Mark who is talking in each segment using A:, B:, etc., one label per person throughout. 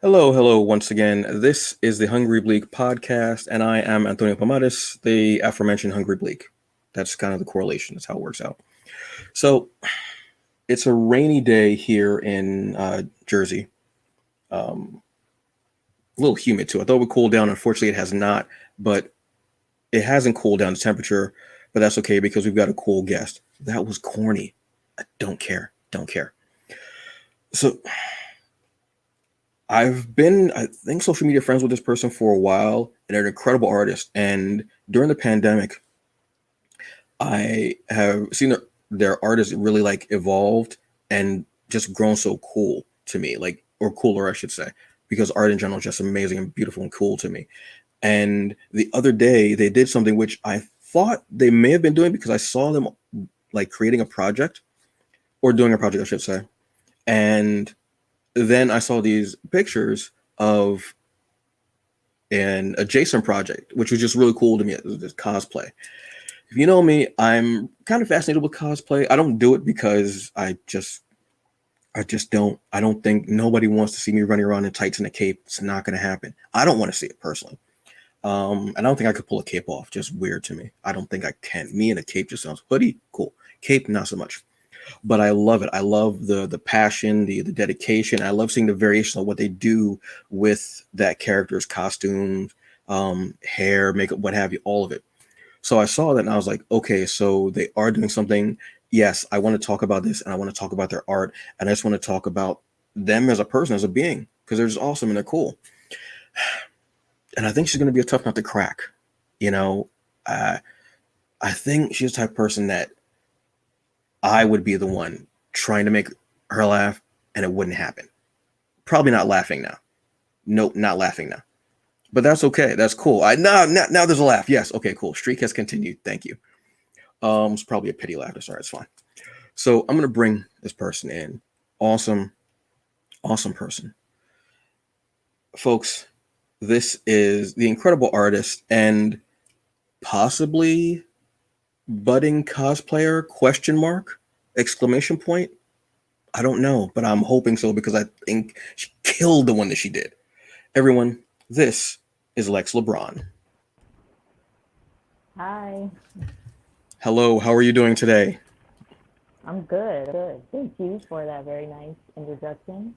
A: Hello once again. This is the Hungry Bleak podcast, and I am Antonio Pomares, the aforementioned Hungry Bleak. That's kind of the correlation. That's how it works out. So it's a rainy day here in Jersey. A little humid too. I thought it would cool down. Unfortunately, it has not, but it hasn't cooled down the temperature. But that's okay because we've got a cool guest. That was corny. I don't care. Don't care. So I've been, I think, social media friends with this person for a while, and they're an incredible artist. And during the pandemic, I have seen their art has really like evolved and just grown so cool to me, like, or cooler, I should say, because art in general is just amazing and beautiful and cool to me. And the other day, they did something which I thought they may have been doing because I saw them like creating a project or doing a project, I should say. And then I saw these pictures of an adjacent project, which was just really cool to me. It was just cosplay. If you know me, I'm kind of fascinated with cosplay. I don't do it because I just don't. I don't think nobody wants to see me running around in tights and a cape. It's not going to happen. I don't want to see it personally. And I don't think I could pull a cape off. Just weird to me. I don't think I can. Me in a cape just sounds hoodie, cool. Cape, not so much. But I love it. I love the passion, the dedication. I love seeing the variation of what they do with that character's costumes, hair, makeup, what have you, all of it. So I saw that and I was like, okay, so they are doing something. Yes, I want to talk about this and I want to talk about their art and I just want to talk about them as a person, as a being, because they're just awesome and they're cool. And I think she's going to be a tough nut to crack. You know, uh, I think she's the type of person that I would be the one trying to make her laugh and it wouldn't happen. Probably not laughing now. Nope, not laughing now. But that's okay. That's cool. Now there's a laugh. Yes. Okay, cool. Streak has continued. Thank you. It's probably a pity laughter. Sorry, it's fine. So I'm gonna bring this person in. Awesome, awesome person. Folks, this is the incredible artist and possibly budding cosplayer question mark exclamation point. I don't know, but I'm hoping so because I think she killed the one that she did. Everyone, this is Lex Lebron.
B: Hi,
A: Hello, how are you doing today?
B: I'm good. Good. Thank you for that very nice introduction.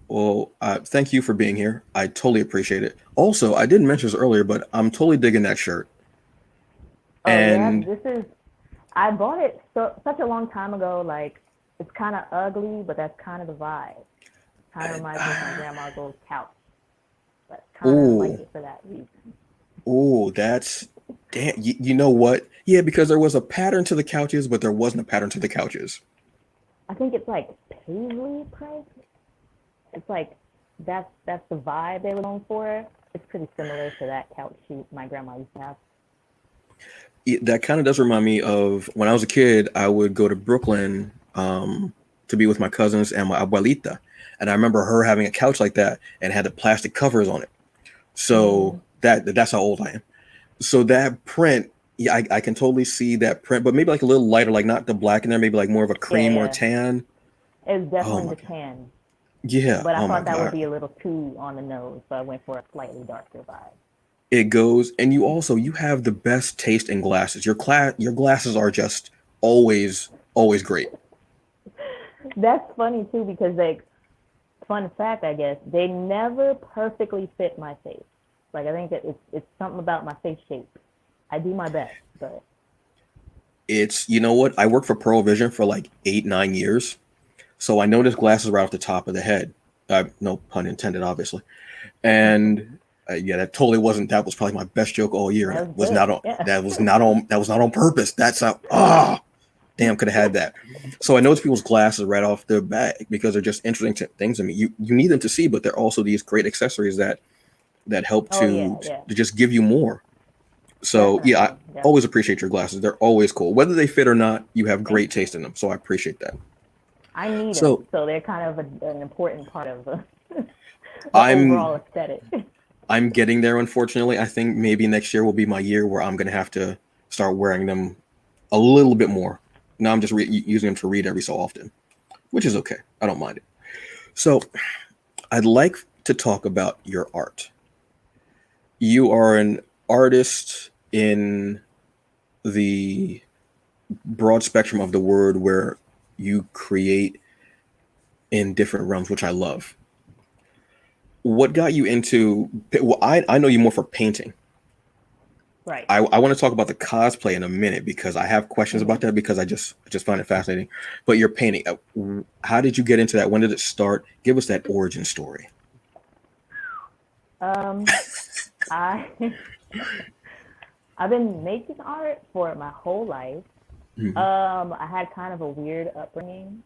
A: Well, thank you for being here. I totally appreciate it. Also, I didn't mention this earlier, but I'm totally digging that shirt.
B: Oh yeah,
A: And
B: I bought it such a long time ago. Like it's kind of ugly, but that's kind of the vibe. Kind of reminds me of my grandma's old couch. But kind of like
A: oh,
B: it for that reason.
A: that's damn. You know what? Yeah, because there was a pattern to the couches, but there wasn't a pattern to the couches.
B: I think it's like paisley print. It's like that's the vibe they were going for. It's pretty similar to that couch sheet my grandma used to have.
A: That kind of does remind me of when I was a kid. I would go to Brooklyn to be with my cousins and my abuelita, and I remember her having a couch like that and had the plastic covers on it. So
B: Mm,
A: that's how old I am. So that print, yeah, I can totally see that print, but maybe like a little lighter, like not the black in there, maybe like more of a
B: yeah,
A: cream or a
B: yeah.
A: tan.
B: It's
A: Oh
B: definitely
A: my
B: the
A: god.
B: tan.
A: Yeah.
B: But I
A: Oh my
B: thought that would
A: god.
B: be a little too on the nose, so I went for a slightly darker vibe.
A: It goes, and you have the best taste in glasses. Your glasses are just always great.
B: That's funny too because like fun fact, I guess they never perfectly fit my face. Like I think that it's something about my face shape. I do my best, but
A: It's you know what? I worked for Pearl Vision for like 8 9 years, so I noticed glasses right off the top of the head. No pun intended, obviously. And yeah, that totally wasn't. That was probably my best joke all year, and
B: that
A: it
B: was
A: was
B: good.
A: not on.
B: Yeah.
A: That was not on purpose. That's how. Damn, could have had that. So I noticed people's glasses right off the bat because they're just interesting things to me. You need them to see, but they're also these great accessories that help
B: Oh yeah, yeah,
A: to just give you more. So yeah, I
B: definitely,
A: always
B: definitely.
A: appreciate your glasses. They're always cool, whether they fit or not. You have
B: Thank
A: great
B: you.
A: taste in them, so I appreciate that.
B: I need them,
A: So
B: so they're kind of an important part of the
A: I'm
B: overall aesthetic.
A: I'm getting there. Unfortunately, I think maybe next year will be my year where I'm gonna have to start wearing them a little bit more. Now I'm just using them to read every so often, which is okay. I don't mind it. So I'd like to talk about your art. You are an artist in the broad spectrum of the word, where you create in different realms, which I love. What got you into? Well, I know you more for painting.
B: Right.
A: I want to talk about the cosplay in a minute because I have questions
B: Hmm.
A: about that, because I just find it fascinating. But your painting, how did you get into that? When did it start? Give us that origin story.
B: Um, I I've been making art for my whole life.
A: Hmm.
B: I had kind of a weird upbringing,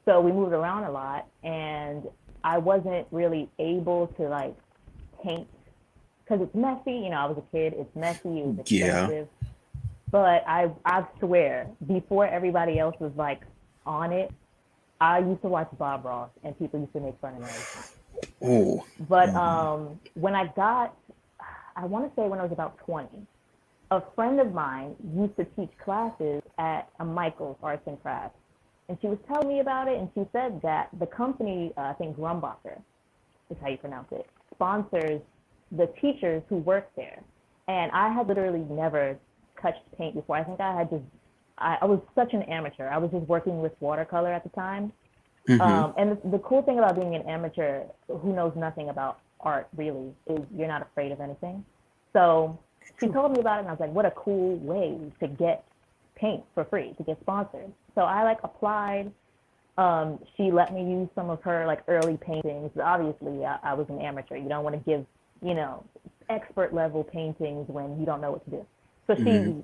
B: so we moved around a lot, and I wasn't really able to like paint because it's messy. I was a kid. It's messy. It was
A: Yeah,
B: expensive. But I swear, before everybody else was like on it, I used to watch Bob Ross, and people used to make fun of me all the time.
A: oh,
B: But when I want to say when I was about 20, a friend of mine used to teach classes at a Michael's Arts and Crafts, and she was telling me about it, and she said that the company, I think Grumbacher is how you pronounce it, sponsors the teachers who work there. And I had literally never touched paint before. I think I was such an amateur. I was just working with watercolor at the time.
A: hmm,
B: And the cool thing about being an amateur who knows nothing about art really is you're not afraid of anything. So she told me about it, and I was like, what a cool way to get paint for free, to get sponsored. So I like applied. She let me use some of her like early paintings. Obviously, I was an amateur. You don't want to give, you know, expert level paintings when you don't know what to do. So
A: hmm.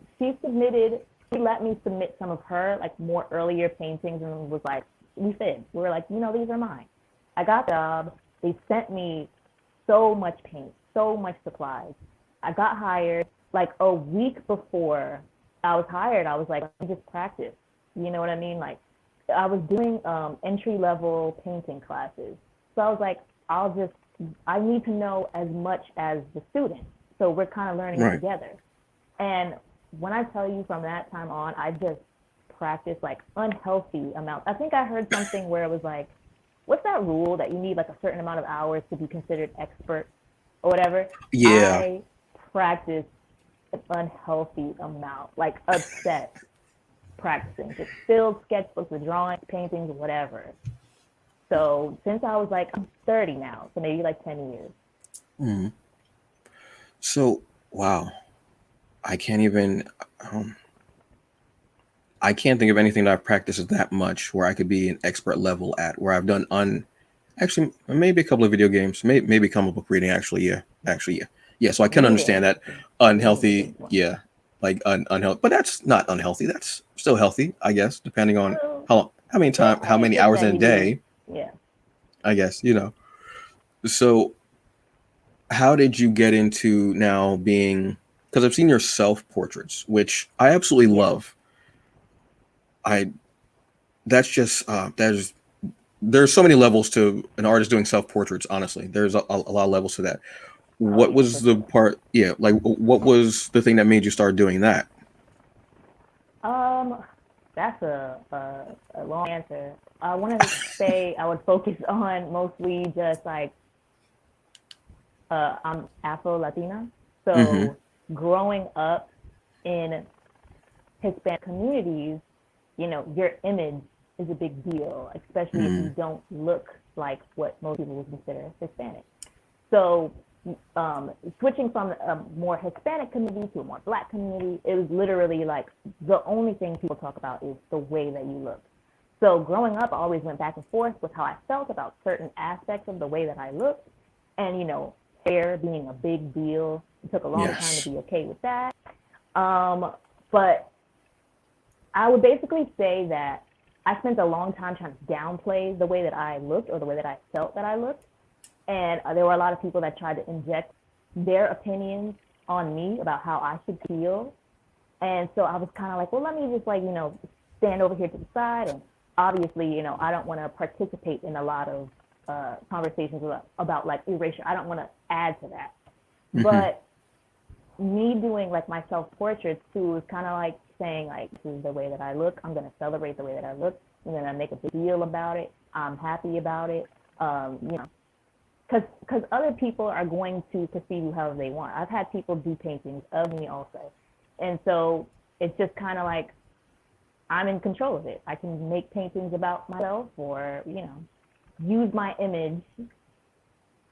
B: she let me submit some of her like more earlier paintings, and was like, we were like, these are mine. I got the job. They sent me so much paint, so much supplies. I got hired like a week before I was hired. I was like, I just practice. You know what I mean? Like, I was doing entry level painting classes. So I was like, I need to know as much as the student. So we're kind of learning it
A: Right.
B: together. And when I tell you from that time on, I just practiced like unhealthy amounts. I think I heard something where it was like, what's that rule that you need like a certain amount of hours to be considered expert or whatever?
A: Yeah.
B: I practiced an unhealthy amount, like obsessed practicing, just filled sketchbooks with drawings, paintings, whatever. So since I was like, I'm 30 now, so maybe like 10 years.
A: Hmm. So, wow, I can't even. Um, I can't think of anything that I've practiced that much where I could be an expert level at. Where I've done actually maybe a couple of video games, maybe comic book reading. Actually, yeah, yeah. So I can understand
B: Reading,
A: that
B: reading is a
A: unhealthy.
B: big one.
A: Yeah, like unhealthy, but that's not unhealthy. That's still healthy, I guess, depending on
B: Well, it
A: how
B: only
A: many
B: takes
A: hours
B: that
A: in a
B: you,
A: day.
B: yeah.
A: I guess So, how did you get into now being? Because I've seen your self portraits, which I absolutely
B: Yes.
A: love. I that's just there's so many levels to an artist doing self portraits. Honestly, there's a lot of levels to that.
B: Oh
A: What
B: yeah,
A: was
B: for
A: the
B: sure.
A: part? Yeah, like what was the thing that made you start doing that?
B: Um, that's a long answer. I want to say I would focus on mostly just like I'm Afro Latina,
A: Mm-hmm.
B: so growing up in Hispanic communities, your image is a big deal, especially if
A: Mm-hmm.
B: you don't look like what most people would consider Hispanic. So, um, switching from a more Hispanic community to a more Black community, it was literally like the only thing people talk about is the way that you look. So, growing up, I always went back and forth with how I felt about certain aspects of the way that I looked. And, hair being a big deal. It took a long time to
A: Yes.
B: be okay with that. Um, but I would basically say that I spent a long time trying to downplay the way that I looked or the way that I felt that I looked. And there were a lot of people that tried to inject their opinions on me about how I should feel. And so I was kind of like, well, let me just like, stand over here to the side. And obviously, I don't want to participate in a lot of conversations about like erasure. I don't want to add to that.
A: Mm-hmm.
B: But me doing like my self portraits too is kind of like saying like this is the way that I look. I'm gonna celebrate the way that I look. I'm gonna make a big deal about it. I'm happy about it. You know, because other people are going to perceive you however they want. I've had people do paintings of me also, and so it's just kind of like I'm in control of it. I can make paintings about myself, or use my image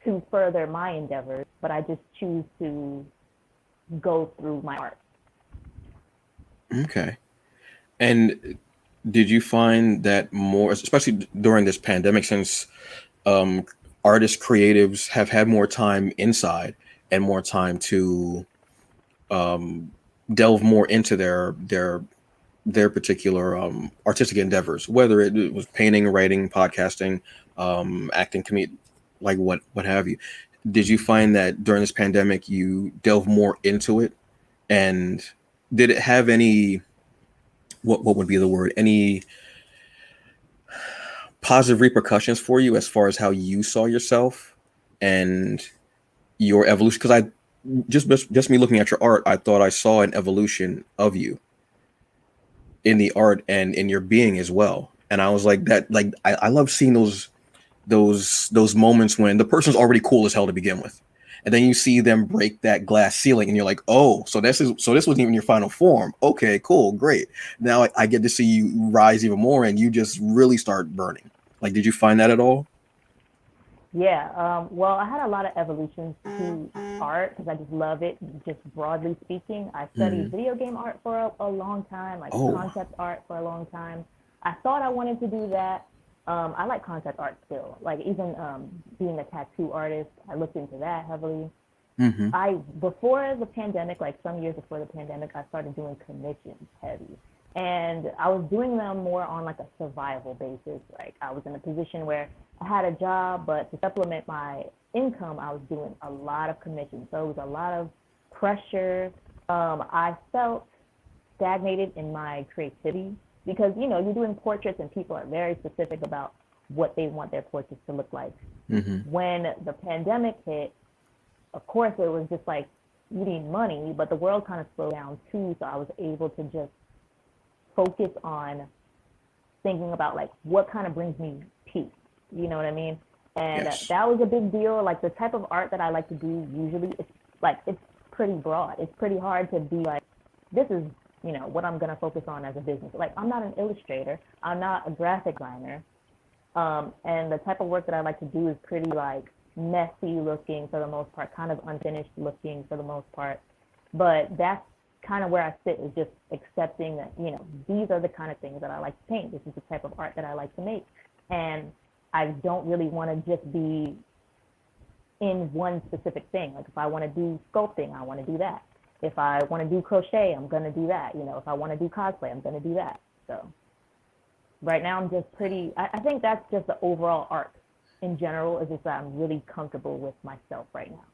B: to further my endeavors, but I just choose to go through my art.
A: Okay. And did you find that more, especially during this pandemic, since um, artists, creatives have had more time inside and more time to um, delve more into their particular artistic endeavors, whether it was painting, writing, podcasting, acting, like what have you. Did you find that during this pandemic you delve more into it, and did it have any, what would be the word, any positive repercussions for you as far as how you saw yourself and your evolution? Because I just me looking at your art, I thought I saw an evolution of you in the art and in your being as well. And I was like, that, like, I love seeing those moments when the person's already cool as hell to begin with, and then you see them break that glass ceiling and you're like, oh, so this wasn't even your final form. Okay, cool, great. Now I get to see you rise even more and you just really start burning. Like, did you find that at all?
B: Yeah. Well, I had a lot of evolutions to art because I just love it. Just broadly speaking, I studied
A: Mm.
B: video game art for a long time, like
A: Oh.
B: concept art for a long time. I thought I wanted to do that. I like concept art still. Like even being a tattoo artist, I looked into that heavily.
A: Mm-hmm.
B: I before the pandemic, like some years before the pandemic, I started doing commissions heavy. And I was doing them more on like a survival basis. Like I was in a position where I had a job, but to supplement my income, I was doing a lot of commissions. So it was a lot of pressure. I felt stagnated in my creativity because you're doing portraits and people are very specific about what they want their portraits to look like.
A: Mm-hmm.
B: When the pandemic hit, of course, it was just like you need money, but the world kind of slowed down too. So I was able to just focus on thinking about like what kind of brings me peace. You know what I mean? And
A: Yes.
B: that was a big deal. Like the type of art that I like to do usually, it's pretty broad. It's pretty hard to be like, this is what I'm gonna focus on as a business. Like I'm not an illustrator. I'm not a graphic designer. And the type of work that I like to do is pretty like messy looking for the most part, kind of unfinished looking for the most part. But that's kind of where I sit, is just accepting that, these are the kind of things that I like to paint. This is the type of art that I like to make. And I don't really want to just be in one specific thing. Like if I want to do sculpting, I want to do that. If I want to do crochet, I'm going to do that. If I want to do cosplay, I'm going to do that. So right now I'm just I think that's just the overall art in general, is just that I'm really comfortable with myself right now.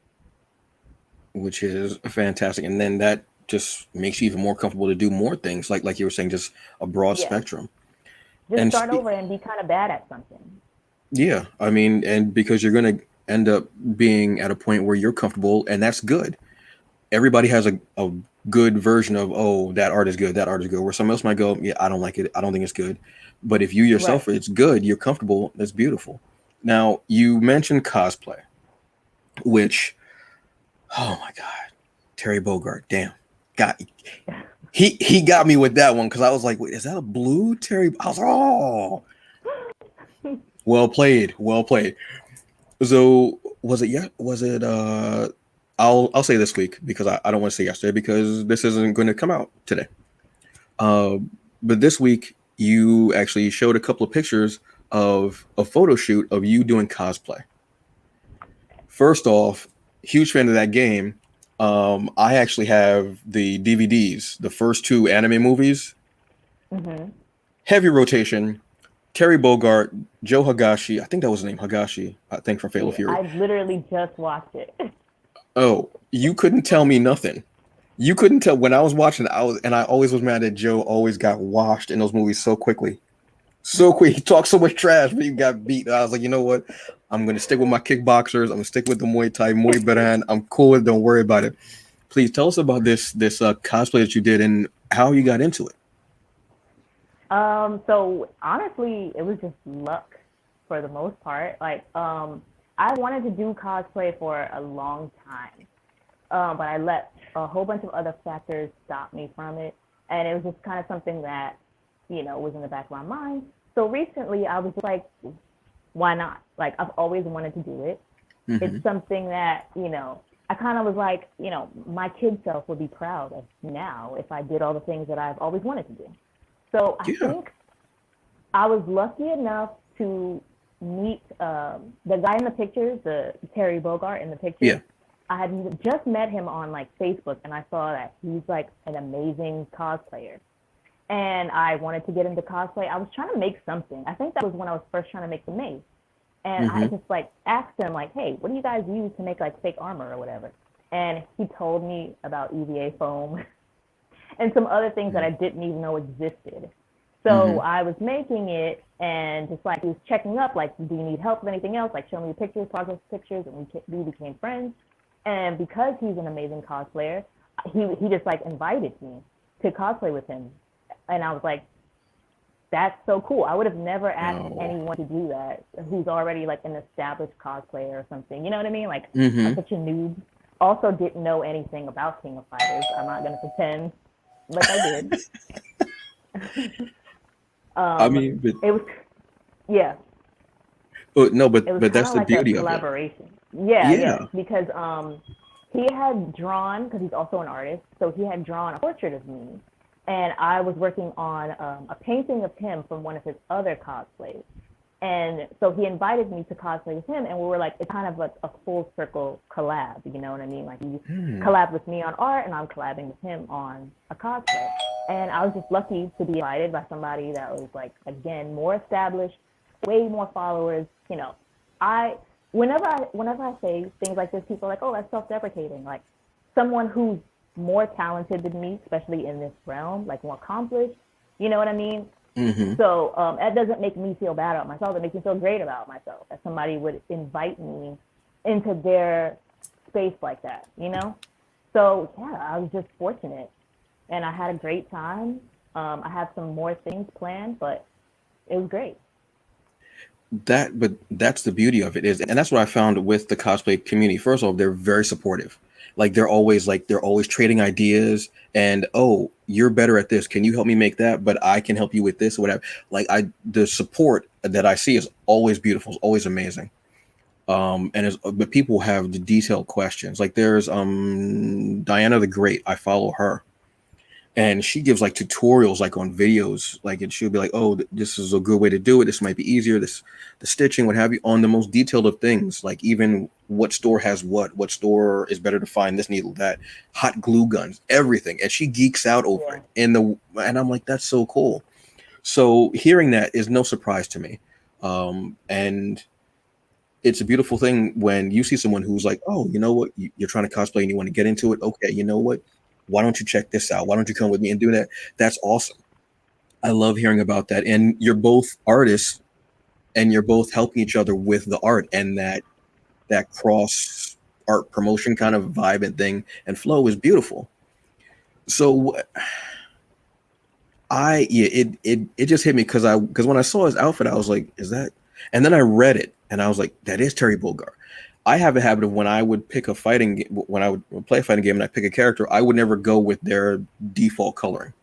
A: Which is fantastic. And then that just makes you even more comfortable to do more things, like you were saying, just a broad
B: Yeah.
A: spectrum.
B: Just
A: And
B: start over and be kind of bad at something.
A: yeah, I mean, and because you're going to end up being at a point where you're comfortable, and that's good. Everybody has a good version of, oh, that art is good, that art is good, where someone else might go, yeah, I don't like it, I don't think it's good. But if you
B: Right.
A: yourself, it's good, you're comfortable, that's beautiful. Now, you mentioned cosplay, which, oh my God, Terry Bogard, damn. Got he got me with that one because I was like, wait, is that a blue Terry? I was like, oh, well played, well played. So was it, yeah, was it I'll say this week because I don't want to say yesterday because this isn't going to come out today. Uh, but this week you actually showed a couple of pictures of a photo shoot of you doing cosplay. First off, huge fan of that game. I actually have the DVDs, the first two anime movies,
B: Mhm.
A: heavy rotation. Terry Bogart, Joe Higashi, I think that was his name, Higashi, I think from Fatal
B: Yeah,
A: Fury.
B: I literally just watched it.
A: Oh, you couldn't tell me nothing. You couldn't tell when I was watching it. I always was mad that Joe always got washed in those movies so quickly. So quick. He talked so much trash, but he got beat. I was like, you know what? I'm gonna stick with my kickboxers. I'm gonna stick with the Muay Thai, Muay Baran. I'm cool with it. Don't worry about it. Please tell us about this cosplay that you did and how you got into it.
B: So honestly, it was just luck for the most part. Like, I wanted to do cosplay for a long time, but I let a whole bunch of other factors stop me from it, and it was just kind of something that, was in the back of my mind. So recently, I was just like, why not? Like, I've always wanted to do it.
A: Mm-hmm.
B: It's something that, I kind of was like, my kid self would be proud of me now if I did all the things that I've always wanted to do. So I
A: Yeah.
B: think I was lucky enough to meet the guy in the pictures, the Terry Bogart in the pictures.
A: Yeah.
B: I had just met him on like Facebook, and I saw that he's like an amazing cosplayer. And I wanted to get into cosplay. I was trying to make something. I think that was when I was first trying to make the mace. And I
A: Mm-hmm.
B: just like asked him like, hey, what do you guys use to make like fake armor or whatever? And he told me about EVA foam and some other things that I didn't even know existed. So
A: Mm-hmm.
B: I was making it and just like he was checking up, like, do you need help with anything else? Like, show me the pictures, progress pictures, and we became friends. And because he's an amazing cosplayer, he just like invited me to cosplay with him, and I was like, that's so cool. I would have never asked
A: Oh.
B: anyone to do that who's already like an established cosplayer or something. You know what I mean? Like, I'm
A: Mm-hmm.
B: such a noob. Also, didn't know anything about King of Fighters. I'm not gonna pretend like I did.
A: I
B: um,
A: mean, but
B: it was, yeah,
A: no,
B: it was
A: but
B: kind
A: that's
B: of
A: the
B: like a
A: beauty of it.
B: collaboration. Yeah, yeah,
A: Yeah.
B: because he had drawn, because he's also an artist, so he had drawn a portrait of me, and I was working on a painting of him from one of his other cosplays. And so he invited me to cosplay with him, and we were like, it's kind of like a full circle collab, you know what I mean? Like, you
A: Hmm.
B: collab with me on art, and I'm collabing with him on a cosplay. And I was just lucky to be invited by somebody that was like, again, more established, way more followers. I whenever I say things like this, people are like, oh, that's self-deprecating. Like, someone who's more talented than me, especially in this realm, like more accomplished. You know what I mean?
A: Mm-hmm.
B: So that doesn't make me feel bad about myself. It makes me feel great about myself that somebody would invite me into their space like that, you know? So, yeah, I was just fortunate. And I had a great time. I have some more things planned, but it was great.
A: But that's the beauty of it is, and that's what I found with the cosplay community. First of all, they're very supportive. They're always trading ideas, and oh, you're better at this, can you help me make that, but I can help you with this or whatever. The support that I see is always beautiful, is always amazing. But people have the detailed questions. Like there's Diana the Great, I follow her, and she gives like tutorials like on videos, like, and she'll be like, oh, this is a good way to do it, this might be easier, this, the stitching, what have you, on the most detailed of things, like even what store has what store is better to find this needle, that, hot glue guns, everything, and she geeks out over
B: Yeah.
A: it. And I'm like, that's so cool. So hearing that is no surprise to me. And it's a beautiful thing when you see someone who's like, oh, you know what, you're trying to cosplay and you want to get into it. Okay, you know what? Why don't you check this out? Why don't you come with me and do that? That's awesome. I love hearing about that. And you're both artists, and you're both helping each other with the art, and that cross art promotion kind of vibe and thing and flow is beautiful. So it just hit me because when I saw his outfit, I was like, is that? And then I read it, and I was like, that is Terry Bogard. I have a habit of when I would pick a when I would play a fighting game and I pick a character, I would never go with their default coloring.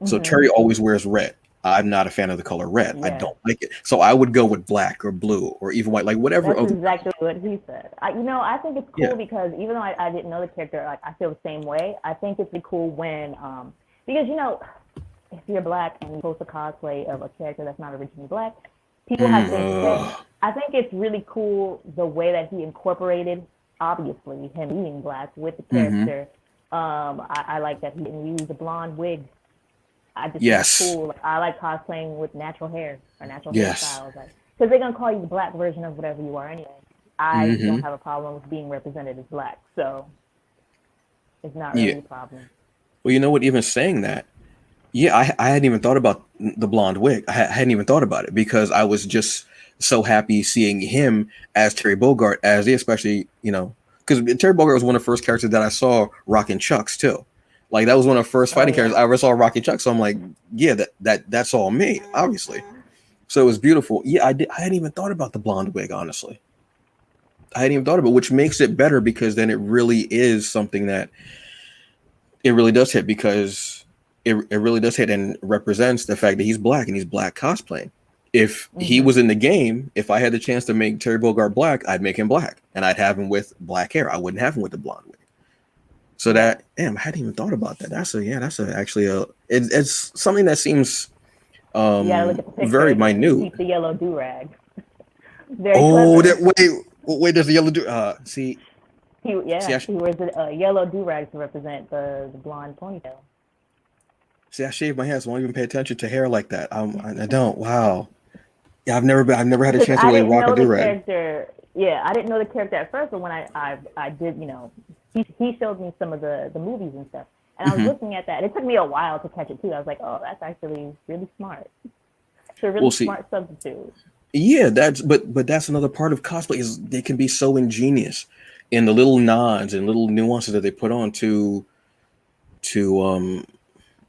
A: So
B: Hmm.
A: Terry always wears red. I'm not a fan of the color red. I
B: Yeah.
A: don't like it. So I would go with black or blue or even white, like whatever.
B: That's exactly what he said. I think it's
A: Yeah.
B: cool because even though I didn't know the character, like I feel the same way. I think it's really cool when, because if you're black and you post a cosplay of a character that's not originally black, people have things to say.
A: Mm,
B: I think it's really cool the way that he incorporated, obviously, him being black with the
A: mm-hmm.
B: character. I like that he didn't use a blonde wig. I just think that's
A: Yes.
B: cool. Like, I like cosplaying with natural hair or natural
A: Yes.
B: hairstyles, like, because they're gonna call you the black version of whatever you are anyway. I
A: Mm-hmm.
B: don't have a problem with being represented as black, so it's not
A: Yeah.
B: really a problem.
A: Well, you know what? Even saying that, yeah, I hadn't even thought about the blonde wig. I hadn't even thought about it because I was just so happy seeing him as Terry Bogart, especially, because Terry Bogart was one of the first characters that I saw rocking Chucks too. Like that was one of the first
B: Oh
A: fighting characters
B: yeah.
A: I ever saw rocking Chucks. So I'm like, yeah, that's all me, obviously. So it was beautiful. Yeah, I hadn't even thought about the blonde wig, honestly. I hadn't even thought of it, which makes it better because then it really is something that it really does hit because it really does hit and represents the fact that he's black and he's black cosplaying. If he was
B: Mm-hmm.
A: in the game, if I had the chance to make Terry Bogard black, I'd make him black and I'd have him with black hair. I wouldn't have him with the blonde wig. So
B: Yeah.
A: that, damn, I hadn't even thought about that. Actually it's something that seems
B: You gotta look at the picture
A: very
B: again. He
A: minute.
B: keeps the yellow do rag. Very
A: Oh, that
B: clever.
A: wait, there's the yellow do. See,
B: He wears a yellow do rag to represent the blonde ponytail.
A: I shave my head, so I don't even pay attention to hair like that. I don't. Wow. Yeah, I've never had a
B: Because
A: chance to
B: I
A: really
B: didn't
A: rock a
B: know
A: do
B: the
A: rag.
B: character. Yeah, I didn't know the character at first, but when I did, he showed me some of the movies and stuff, and I was
A: Hmm.
B: looking at that. And it took me a while to catch it too. I was like, oh, that's actually really smart. It's a
A: We'll
B: really
A: see.
B: smart substitute.
A: Yeah, but that's another part of cosplay is they can be so ingenious in the little nods and little nuances that they put on to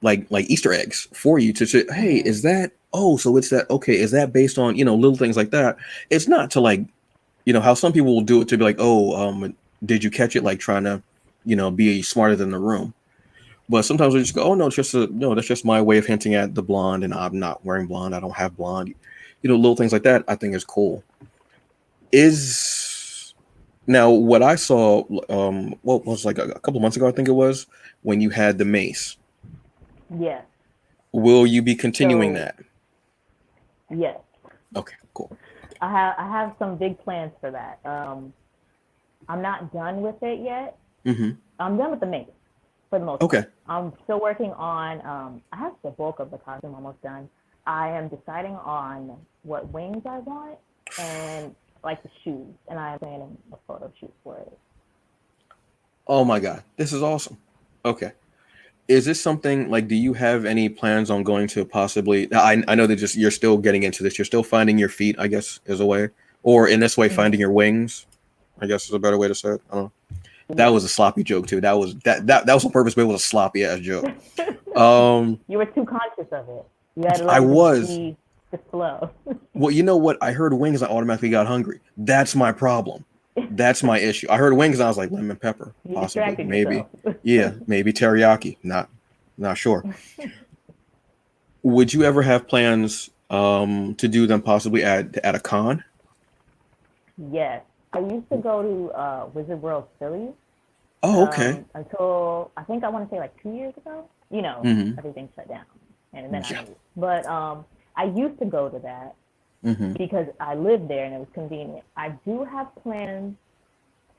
A: like Easter eggs for you to say, hey,
B: Hmm.
A: is that, oh, so it's that, okay, is that based on, little things like that. It's not to like, how some people will do it to be like, oh, did you catch it, like trying to, be smarter than the room. But sometimes we just go, oh no, it's just no, that's just my way of hinting at the blonde, and I'm not wearing blonde, I don't have blonde. Little things like that I think is cool. Is now what I saw, what was like a couple months ago, I think it was, when you had the mace.
B: Yes.
A: Will you be continuing
B: So
A: that?
B: yes,
A: Okay, cool.
B: I have some big plans for that. I'm not done with it yet.
A: Mm-hmm.
B: I'm done with the mace for the most
A: Okay.
B: part. I'm still working on. I have the bulk of the costume almost done. I am deciding on what wings I want and like the shoes, and I am planning a photo shoot for it.
A: Oh my God, this is awesome. Okay. Is this something like, do you have any plans on going to possibly, I know that just you're still getting into this, you're still finding your feet, I guess is a way, or in this way, finding
B: Mm-hmm.
A: your wings, I guess is a better way to say it. I don't know. That
B: Yeah.
A: was a sloppy joke too. That was on purpose, but it was a sloppy ass joke. Um,
B: You were too conscious of it. You had to
A: I
B: let it just
A: was.
B: be just flow.
A: Well, you know what? I heard wings, I automatically got hungry. That's my problem. That's my issue. I heard wings, and I was like lemon pepper,
B: You
A: possibly,
B: distracted
A: maybe.
B: yourself.
A: Yeah, maybe teriyaki. Not sure. Would you ever have plans to do them possibly at a con?
B: Yes. I used to go to Wizard World Philly
A: Oh, okay.
B: until I think I want to say like 2 years ago.
A: Mm-hmm.
B: Everything shut down, and then I
A: Yeah.
B: moved. But I used to go to that
A: Mm-hmm.
B: because I lived there and it was convenient. I do have plans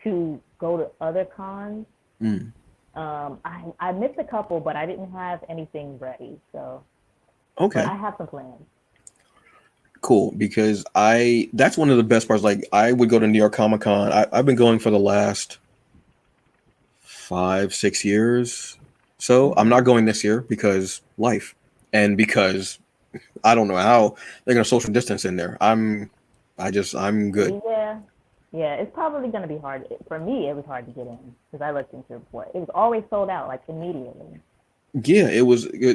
B: to go to other cons.
A: Mm.
B: I missed a couple, but I didn't have anything ready. So, but
A: Okay.
B: I have some plans.
A: Cool. Because that's one of the best parts. Like I would go to New York Comic Con. I've been going for the last 5, 6 years. So I'm not
B: Hmm.
A: going this year because life, and because I don't know how they're gonna social distance in there. I'm good.
B: Yeah, yeah. It's probably gonna be hard for me. It was hard to get in because I looked into it before. It was always sold out like immediately.
A: Yeah,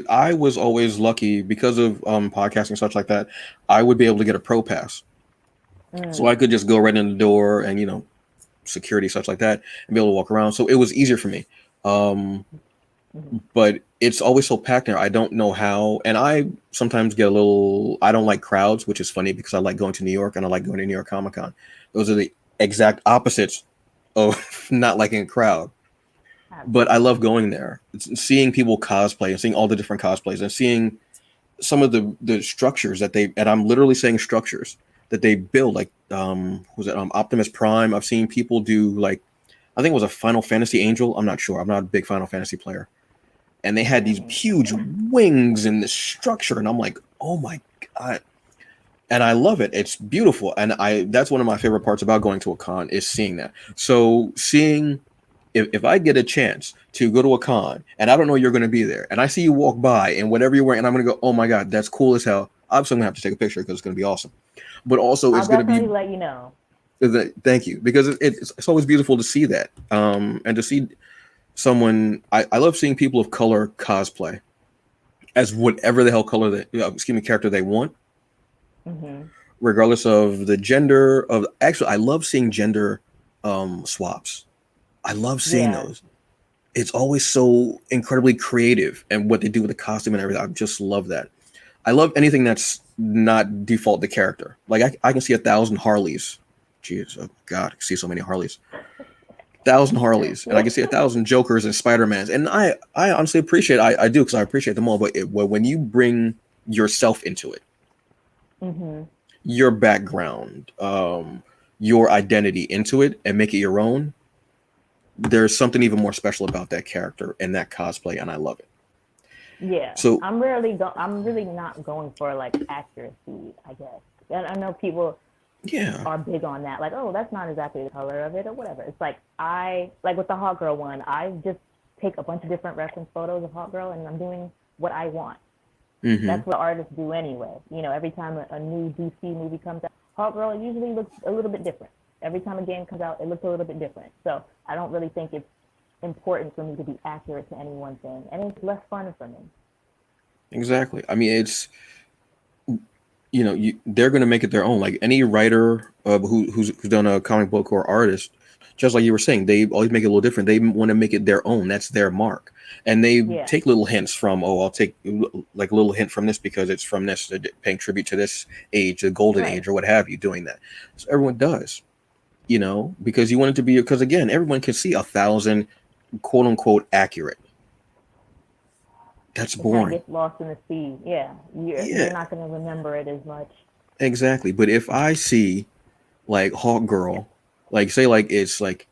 A: I was always lucky because of podcasting and such like that. I would be able to get a pro pass, so I
B: Mm.
A: could just go right in the door and security such like that and be able to walk around. So it was easier for me. Um,
B: Hmm.
A: but it's always so packed there. I don't know how, and I sometimes get a little. I don't like crowds, which is funny because I like going to New York and I like going to New York Comic Con. Those are the exact opposites of not liking a crowd. But I love
B: Absolutely.
A: going there, seeing people cosplay and seeing all the different cosplays and seeing some of the structures that they, and I'm literally saying structures that they build, like was it Optimus Prime. I've seen people do like, I think it was a Final Fantasy Angel. I'm not sure. I'm not a big Final Fantasy player. And they had these huge wings in this structure, and I'm like, oh my God. And I love it. It's beautiful. And that's one of my favorite parts about going to a con is seeing that. So seeing, if I get a chance to go to a con and I don't know you're going to be there and I see you walk by and whatever you're wearing, and I'm going to go, oh my God, that's cool as hell. Obviously, I'm going to have to take a picture because it's going to be awesome. But also,
B: I'll
A: it's going to
B: definitely
A: be,
B: let you know.
A: thank you, because it's always beautiful to see that. And to see someone, I love seeing people of color cosplay as whatever the hell color character they want,
B: Hmm.
A: regardless of the gender of. Actually, I love seeing gender swaps. I love seeing
B: Yeah.
A: those. It's always so incredibly creative, and what they do with the costume and everything. I just love that. I love anything that's not default the character. Like I can see 1,000 Harleys. Jeez, oh God, I can see so many Harleys. 1,000 Harleys, and I
B: Yeah.
A: can see 1,000 Jokers and Spider-Mans, and I honestly appreciate. I do, because I appreciate them all. But when you bring yourself into it,
B: Mhm.
A: your background, your identity into it, and make it your own, there's something even more special about that character and that cosplay, and I love it.
B: Yeah.
A: So
B: I'm really not going for like accuracy, I guess. And I know people
A: yeah,
B: are big on that, like, oh, that's not exactly the color of it or whatever. It's like I like with the Hawk Girl one, I just take a bunch of different reference photos of Hawk Girl and I'm doing what I want.
A: mm-hmm,
B: That's what artists do anyway. You know, every time a new DC movie comes out, Hawk Girl usually looks a little bit different. Every time a game comes out, it looks a little bit different. So I don't really think it's important for me to be accurate to any one thing, and it's less fun for me.
A: exactly. I mean, it's they're going to make it their own. Like any writer who's done a comic book or artist, just like you were saying, they always make it a little different. They want to make it their own. That's their mark, and they
B: Yeah.
A: take little hints from. Oh, I'll take like a little hint from this because it's from this, paying tribute to this age, the golden
B: Right.
A: age, or what have you. Doing that, so everyone does. Because you want it to be, because again, everyone can see 1,000 quote unquote accurate. That's
B: It kind of
A: boring.
B: gets lost in the sea. Yeah, you're
A: Yeah,
B: not going to remember it as much.
A: exactly. But if I see like Hawk Girl, like say like it's like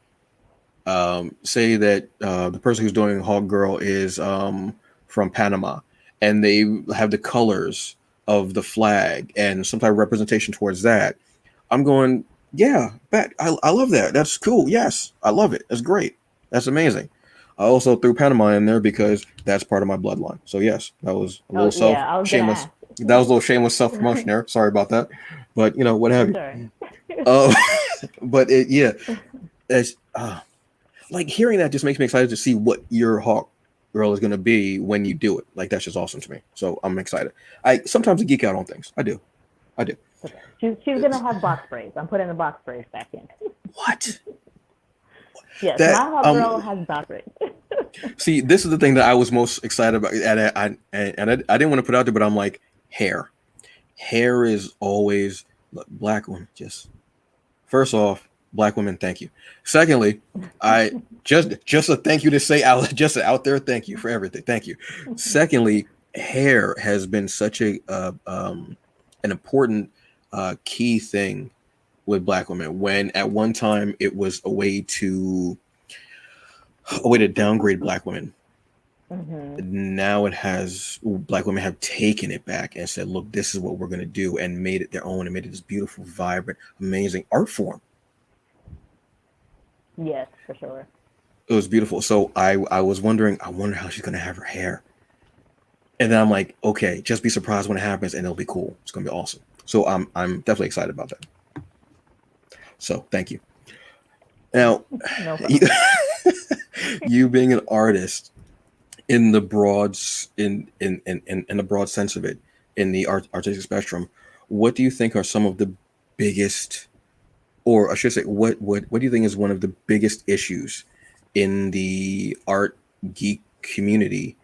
A: say that the person who's doing Hawk Girl is from Panama, and they have the colors of the flag and some type of representation towards that. I'm going, yeah, bet I love that. That's cool. Yes, I love it. That's great. That's amazing. I also threw Panama in there because that's part of my bloodline. So yes, that was a
B: Oh
A: little self
B: yeah, I was gonna
A: shameless.
B: ask.
A: That was a little shameless self promotion there. Sorry about that, but what have
B: For
A: you.
B: sure.
A: Uh, but it's like hearing that just makes me excited to see what your Hawk Girl is going to be when you do it. Like that's just awesome to me. So I'm excited. I sometimes geek out on things. I do. I do.
B: Okay. She's gonna have box braids. I'm putting the box braids back in.
A: What?
B: Yes, my
A: That
B: hot girl has box braids.
A: see, this is the thing that I was most excited about, and I didn't want to put out there, but I'm like hair. Hair is always, look, black women. Just first off, black women, thank you. Secondly, I just a thank you to say out just out there, thank you for everything, thank you. Secondly, hair has been such an important key thing with black women. When at one time it was a way to downgrade black women.
B: Hmm.
A: Now it has, black women have taken it back and said, look, this is what we're going to do, and made it their own, and made it this beautiful, vibrant, amazing art form.
B: Yes, for sure.
A: It was beautiful. So I was wondering, I wonder how she's going to have her hair. And then I'm like, okay, just be surprised when it happens, and it'll be cool. It's going to be awesome. So I'm definitely excited about that. So thank you. Now,
B: No
A: you,
B: problem.
A: you being an artist in the in the broad sense of it, in the artistic spectrum, what do you think are some of the biggest, or I should say, what do you think is one of the biggest issues in the art geek community,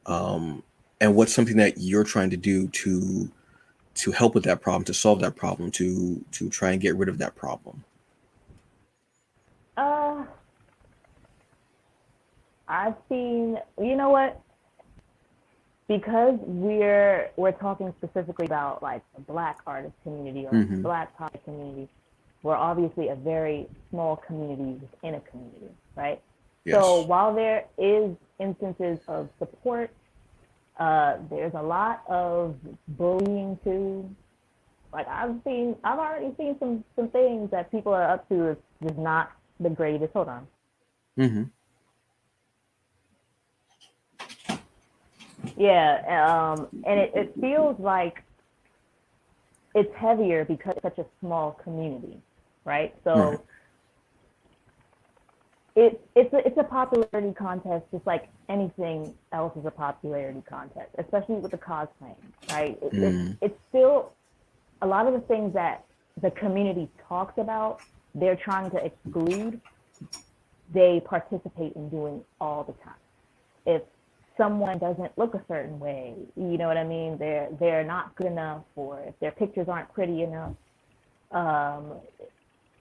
A: um, and what's something that you're trying to do to help with that problem, to solve that problem, to try and get rid of that problem?
B: Uh, I've seen. You know what? Because we're talking specifically about like the black artist community or
A: Mm-hmm.
B: black pop community, we're obviously a very small community within a community, right? So
A: Yes.
B: while there is instances of support, there's a lot of bullying too. Like I've already seen some things that people are up to is just not the greatest. Hold on.
A: Mm-hmm.
B: Yeah, and it feels like it's heavier because it's such a small community, right?
A: Right.
B: So it's a popularity contest, just like anything else is a popularity contest, especially with the cosplaying, right?
A: Mm-hmm.
B: It's still a lot of the things that the community talks about. they're trying to exclude, they participate in doing all the time. If someone doesn't look a certain way, you know what I mean? They're not good enough, or if their pictures aren't pretty enough.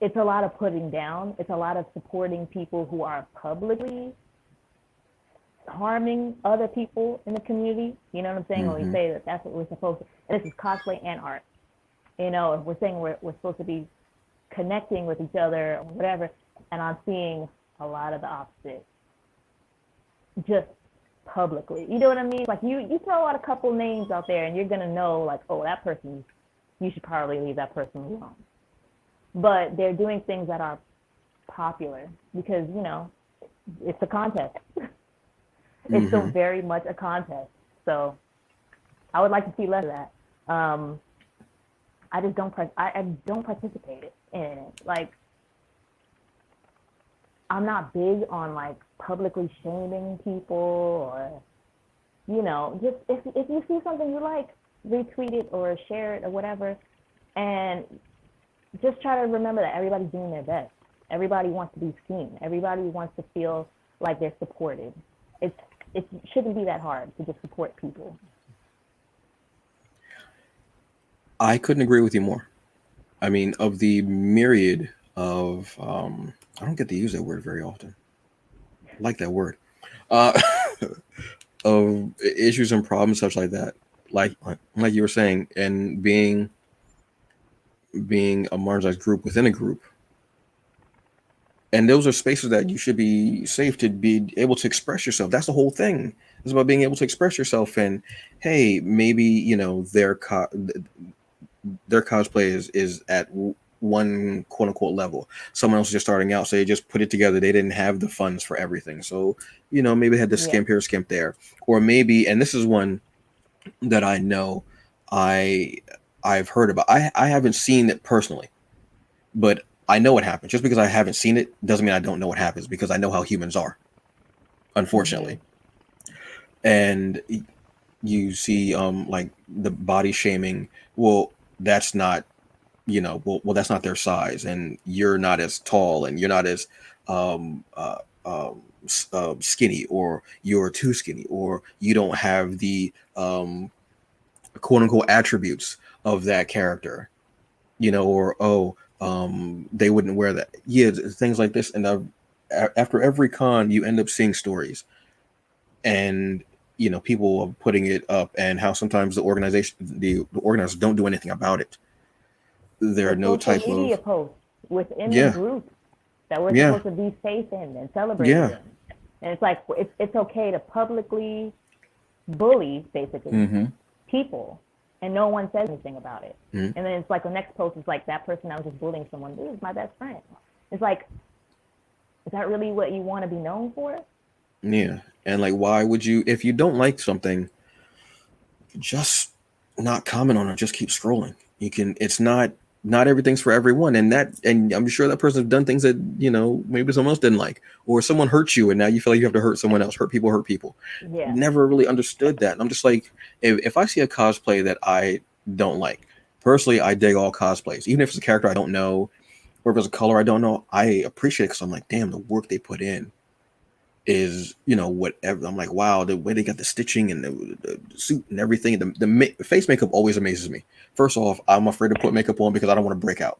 B: It's a lot of putting down. It's a lot of supporting people who are publicly harming other people in the community. You know what I'm saying? When we say that that's what we're supposed to, and this is cosplay and art. You know, if we're saying we're supposed to be connecting with each other or whatever, and I'm seeing a lot of the opposite, just publicly. You know what I mean? Like you throw out a couple names out there, and you're gonna know, like, oh, that person, you should probably leave that person alone. But they're doing things that are popular because, you know, it's a contest. It's still very much a contest. So I would like to see less of that. I just don't I don't participate in it. Like, I'm not big on like publicly shaming people, or, you know, just if you see something you like, retweet it or share it or whatever, and just try to remember that everybody's doing their best. Everybody wants to be seen. Everybody wants to feel like they're supported. It shouldn't be that hard to just support people.
A: I couldn't agree with you more. I mean, of the myriad of, I don't get to use that word very often. I like that word. Uh, of issues and problems such like that, like you were saying, and being a marginalized group within a group. And those are spaces that you should be safe to be able to express yourself. That's the whole thing. It's about being able to express yourself. And hey, maybe, you know, their cosplay is at one quote unquote level. Someone else is just starting out, so they just put it together. They didn't have the funds for everything, so, you know, maybe they had to skimp here, skimp there, or maybe. And this is one that I know I've heard about. I haven't seen it personally, but I know what happens. Just because I haven't seen it doesn't mean I don't know what happens, because I know how humans are, unfortunately. And you see, like the body shaming. Well, that's not, you know, well, that's not their size, and you're not as tall, and you're not as um, uh, skinny, or you're too skinny, or you don't have the quote unquote attributes of that character, you know, or they wouldn't wear that. Yeah, things like this. And after every con, you end up seeing stories, and, you know, people are putting it up, and how sometimes the organizers don't do anything about it. There are no type
B: social media
A: of
B: posts within the group that we're supposed to be safe in and celebrated in. And it's like, it's okay to publicly bully, basically, people, and no one says anything about it. And then it's like the next post is like, that person I was just bullying someone, this is my best friend. It's like, is that really what you want to be known for?
A: Yeah. And like, why would you, if you don't like something, just not comment on it, just keep scrolling. You can, it's not everything's for everyone. And I'm sure that person's done things that, you know, maybe someone else didn't like, or someone hurt you and now you feel like you have to hurt someone else. Hurt people.
B: Yeah.
A: Never really understood that. And I'm just like, if I see a cosplay that I don't like, personally, I dig all cosplays, even if it's a character I don't know, or if it's a color I don't know, I appreciate it, because I'm like, damn, the work they put in is, you know, whatever. I'm like, wow, the way they got the stitching and the suit and everything. The face makeup always amazes me. First off, I'm afraid to put makeup on because I don't want to break out.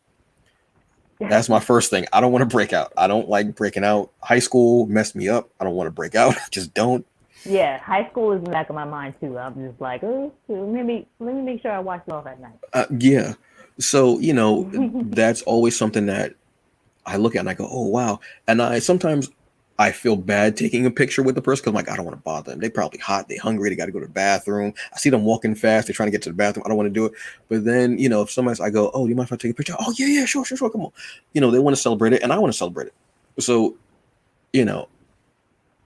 A: That's my first thing. I don't want to break out. I don't like breaking out. High school messed me up. I don't want to break out. Just don't.
B: Yeah, high school is in the back of my mind too. I'm just like, oh, let me make sure I watch it off at night.
A: Yeah. So, you know, that's always something that I look at and I go, oh, wow. And I feel bad taking a picture with the person, because I'm like, I don't want to bother them. They're probably hot. They're hungry. They got to go to the bathroom. I see them walking fast. They're trying to get to the bathroom. I don't want to do it. But then, you know, if I go, oh, do you mind if I take a picture? Oh, yeah, sure. Come on. You know, they want to celebrate it, and I want to celebrate it. So, you know,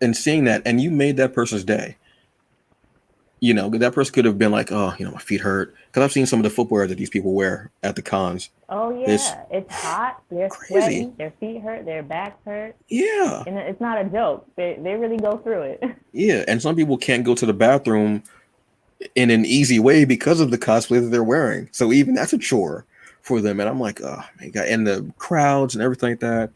A: and seeing that, and you made that person's day. You know, that person could have been like, oh, you know, my feet hurt. Because I've seen some of the footwear that these people wear at the cons.
B: Oh, yeah. It's hot. They're sweating. Their feet hurt. Their backs hurt.
A: Yeah.
B: And it's not a joke. They really go through it.
A: Yeah. And some people can't go to the bathroom in an easy way because of the cosplay that they're wearing. So even that's a chore for them, and I'm like, oh my god, and the crowds and everything like that,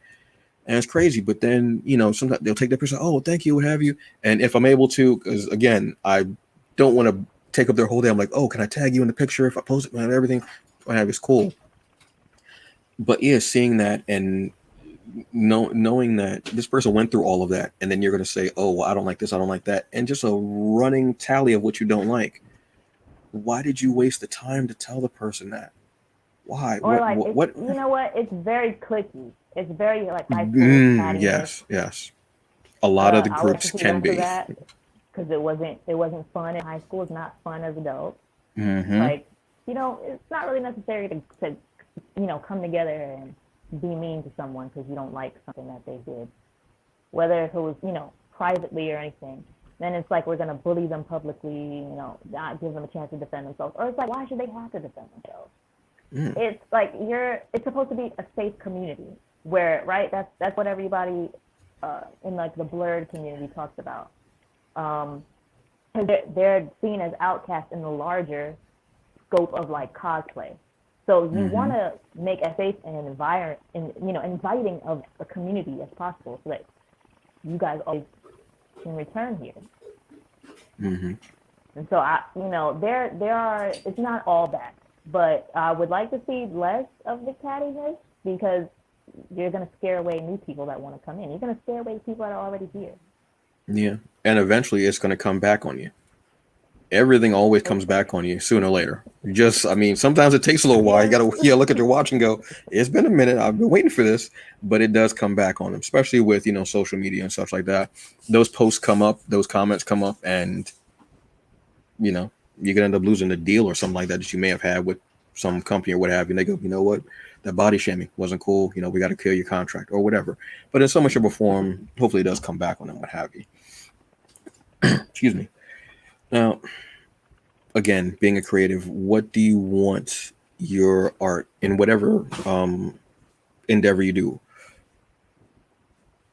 A: and it's crazy. But then sometimes they'll take that picture, oh thank you, what have you, and if I'm able to, because again, I don't want to take up their whole day. I'm like, oh, can I tag you in the picture if I post it and everything? I have it's cool. But yeah, seeing that and knowing that this person went through all of that, and then you're going to say, oh well, I don't like this, I don't like that, and just a running tally of what you don't like. Why did you waste the time to tell the person that? Why?
B: Or
A: what
B: like
A: what,
B: it's,
A: what?
B: you know what? It's very clicky. It's very like high school cattiness.
A: Yes, yes, a lot of the
B: I would like
A: groups
B: to see
A: can
B: less of
A: be.
B: that because it wasn't fun in high school. It's not fun as adults.
A: Mm-hmm.
B: Like, it's not really necessary to come together and be mean to someone because you don't like something that they did, whether if it was privately or anything. Then it's like we're gonna bully them publicly, not give them a chance to defend themselves. Or it's like, why should they have to defend themselves?
A: Mm.
B: It's like it's supposed to be a safe community where, right? That's what everybody in like the blurred community talks about. Because they're seen as outcasts in the larger scope of like cosplay. So you
A: Mm-hmm.
B: want to make a safe and inviting of a community as possible, so that you guys always can return here.
A: Mm-hmm.
B: And so there are, it's not all bad, but I would like to see less of the cattiness because you're going to scare away new people that want to come in. You're going to scare away people that are already here.
A: Yeah, and eventually it's going to come back on you. Everything always comes
B: Hopefully.
A: back on you sooner or later. I mean, sometimes it takes a little while. You
B: Yes.
A: gotta, look at your watch and go, it's been a minute. I've been waiting for this, but it does come back on them, especially with social media and stuff like that. Those posts come up, those comments come up, and you know you can end up losing a deal or something like that you may have had with some company or what have you. And they go, you know what, that body shaming wasn't cool. We got to kill your contract or whatever. But in so much of a form, hopefully, it does come back on them, what have you. Excuse me. Now, again, being a creative, what do you want your art in whatever endeavor you do?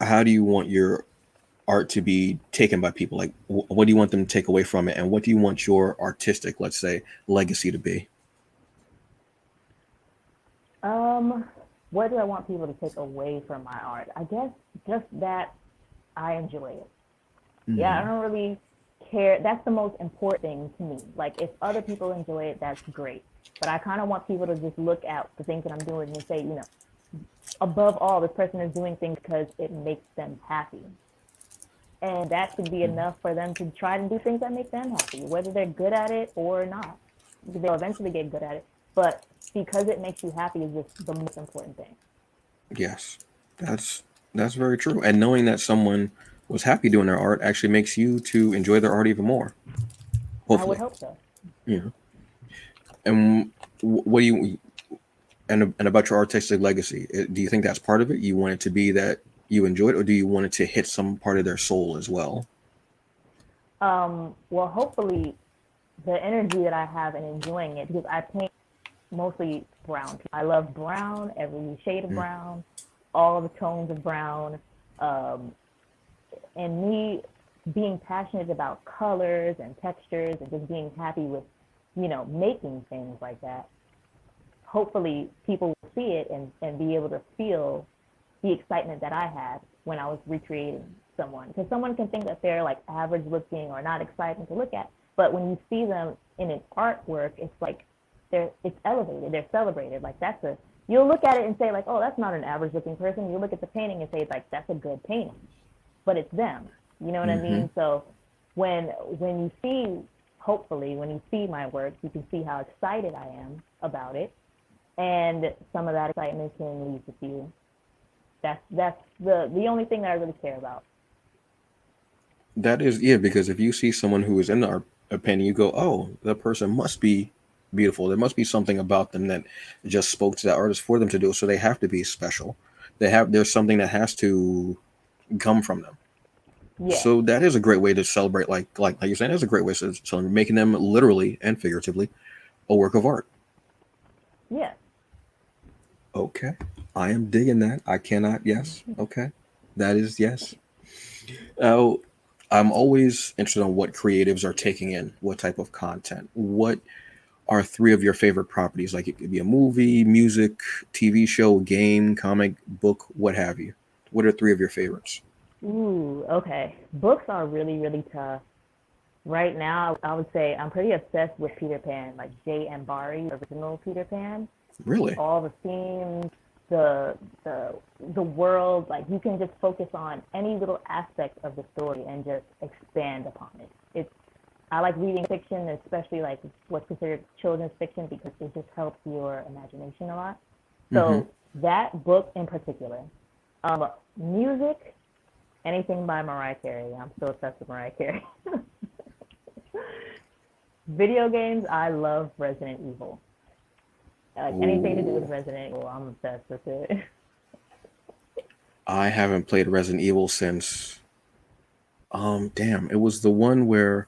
A: How do you want your art to be taken by people? Like, what do you want them to take away from it, and what do you want your artistic, let's say, legacy to be?
B: Um, what do I want people to take away from my art? I guess just that I enjoy it. Yeah, I
A: Mm-hmm.
B: don't really care. That's the most important thing to me. Like, if other people enjoy it, that's great. But I kind of want people to just look at the things that I'm doing and say, above all, this person is doing things because it makes them happy. And that should be enough for them to try to do things that make them happy, whether they're good at it or not. They'll eventually get good at it. But because it makes you happy is just the most important thing.
A: Yes, that's very true. And knowing that someone was happy doing their art actually makes you to enjoy their art even more.
B: I would
A: Hopefully,
B: hope so.
A: you know. And what do you and about your artistic legacy? Do you think that's part of it? You want it to be that you enjoy it, or do you want it to hit some part of their soul as well?
B: Well, hopefully, the energy that I have in enjoying it, because I paint mostly brown. I love brown, every shade of
A: Mm.
B: brown, all the tones of brown. Um, and me being passionate about colors and textures and just being happy with, making things like that, hopefully people will see it and be able to feel the excitement that I had when I was recreating someone. Because someone can think that they're like average looking or not exciting to look at, but when you see them in an artwork, it's like it's elevated, they're celebrated. Like you'll look at it and say like, oh, that's not an average looking person. You look at the painting and say like, that's a good painting, but it's them. You know what I
A: Mm-hmm.
B: mean? So when you see, hopefully, when you see my work, you can see how excited I am about it, and some of that excitement can leave with you. That's the only thing that I really care about.
A: That is, yeah, because if you see someone who is in the art painting, you go, oh, that person must be beautiful. There must be something about them that just spoke to that artist for them to do it. So they have to be special. There's something that has to come from them.
B: Yeah,
A: So that is a great way to celebrate, like you're saying, it's a great way to celebrate, making them literally and figuratively a work of art.
B: yeah.
A: Okay, I am digging that. I cannot. Yes. Okay, that is yes. Now, I'm always interested in what creatives are taking in, what type of content, what are three of your favorite properties? Like it could be a movie, music, TV show, game, comic book, what have you. What are three of your favorites?
B: Ooh, okay. Books are really, really tough. Right now, I would say I'm pretty obsessed with Peter Pan, like J. M. Barrie, original Peter Pan.
A: Really?
B: All the themes, the the the world, like you can just focus on any little aspect of the story and just expand upon it. It's I like reading fiction, especially like what's considered children's fiction, because it just helps your imagination a lot.
A: Mm-hmm.
B: So that book in particular, music, anything by Mariah Carey. I'm so obsessed with Mariah Carey. Video games, I love Resident Evil. Like anything to do with
A: Ooh.
B: Resident Evil, I'm obsessed with it.
A: I haven't played Resident Evil since damn, it was the one where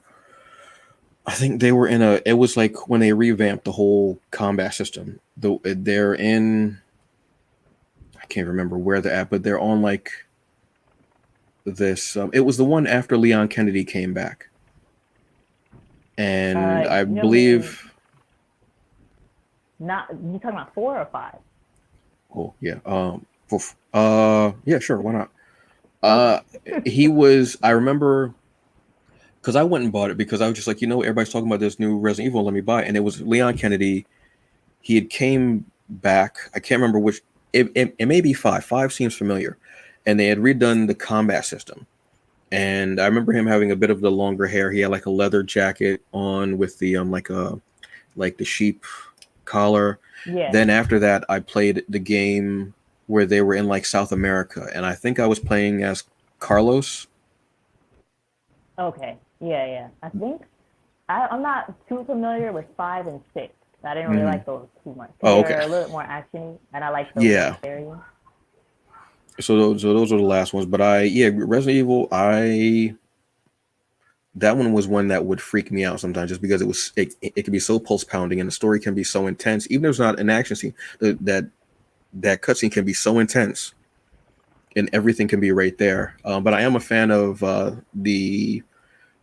A: I think they were in a it was like when they revamped the whole combat system. They're in I can't remember where they're at, but they're on like this it was the one after Leon Kennedy came back. And I
B: You don't mean
A: believe
B: not you talking about 4 or 5?
A: oh yeah yeah sure why not
B: Okay.
A: uh he was I remember because I went and bought it because I was just like, everybody's talking about this new Resident Evil, let me buy it. And it was Leon Kennedy. He had came back. I can't remember which. It may be five. Five seems familiar, and they had redone the combat system. And I remember him having a bit of the longer hair. He had like a leather jacket on with the like the sheep collar.
B: Yeah.
A: Then after that, I played the game where they were in like South America, and I think I was playing as Carlos.
B: Okay. Yeah, yeah. I think I'm not too familiar with 5 and 6. I didn't really
A: Mhm.
B: like those too much because
A: Oh, okay.
B: they're a little bit more actiony, and I like those
A: Yeah.
B: areas.
A: So those are the last ones. But yeah, Resident Evil, that one was one that would freak me out sometimes just because it can be so pulse pounding and the story can be so intense. Even if it's not an action scene, that cutscene can be so intense and everything can be right there. But I am a fan of the